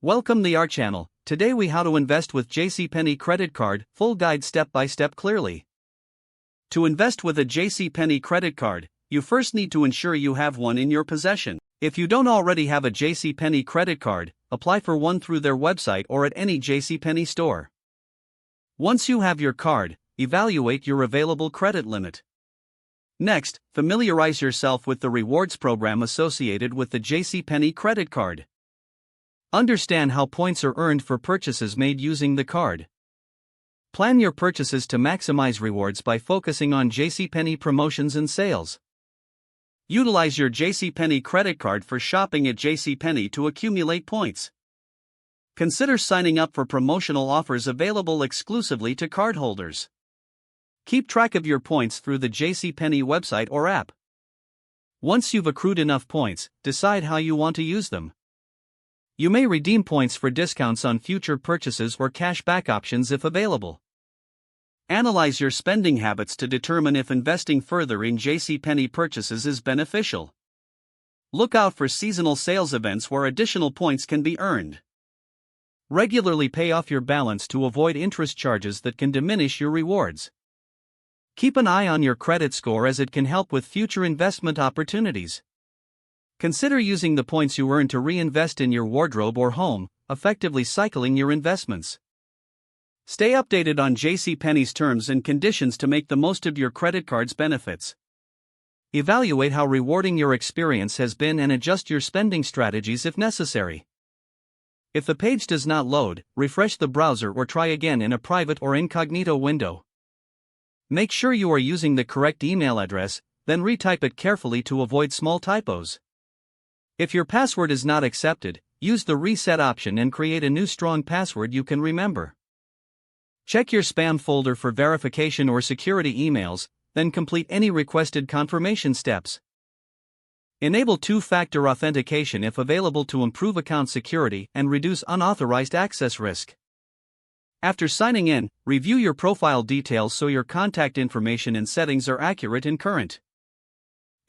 Welcome to our channel. Today we how to invest with JCPenney Credit Card, full guide step by step clearly. To invest with a JCPenney Credit Card, you first need to ensure you have one in your possession. If you don't already have a JCPenney Credit Card, apply for one through their website or at any JCPenney store. Once you have your card, evaluate your available credit limit. Next, familiarize yourself with the rewards program associated with the JCPenney Credit Card. Understand how points are earned for purchases made using the card. Plan your purchases to maximize rewards by focusing on JCPenney promotions and sales. Utilize your JCPenney credit card for shopping at JCPenney to accumulate points. Consider signing up for promotional offers available exclusively to cardholders. Keep track of your points through the JCPenney website or app. Once you've accrued enough points, decide how you want to use them. You may redeem points for discounts on future purchases or cash back options if available. Analyze your spending habits to determine if investing further in JCPenney purchases is beneficial. Look out for seasonal sales events where additional points can be earned. Regularly pay off your balance to avoid interest charges that can diminish your rewards. Keep an eye on your credit score as it can help with future investment opportunities. Consider using the points you earn to reinvest in your wardrobe or home, effectively cycling your investments. Stay updated on JCPenney's terms and conditions to make the most of your credit card's benefits. Evaluate how rewarding your experience has been and adjust your spending strategies if necessary. If the page does not load, refresh the browser or try again in a private or incognito window. Make sure you are using the correct email address, then retype it carefully to avoid small typos. If your password is not accepted, use the reset option and create a new strong password you can remember. Check your spam folder for verification or security emails, then complete any requested confirmation steps. Enable two-factor authentication if available to improve account security and reduce unauthorized access risk. After signing in, review your profile details so your contact information and settings are accurate and current.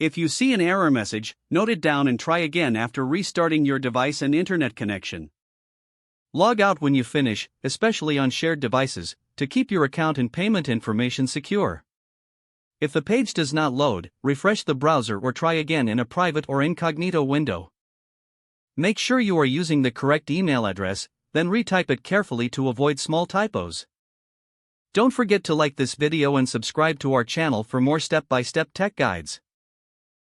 If you see an error message, note it down and try again after restarting your device and internet connection. Log out when you finish, especially on shared devices, to keep your account and payment information secure. If the page does not load, refresh the browser or try again in a private or incognito window. Make sure you are using the correct email address, then retype it carefully to avoid small typos. Don't forget to like this video and subscribe to our channel for more step-by-step tech guides.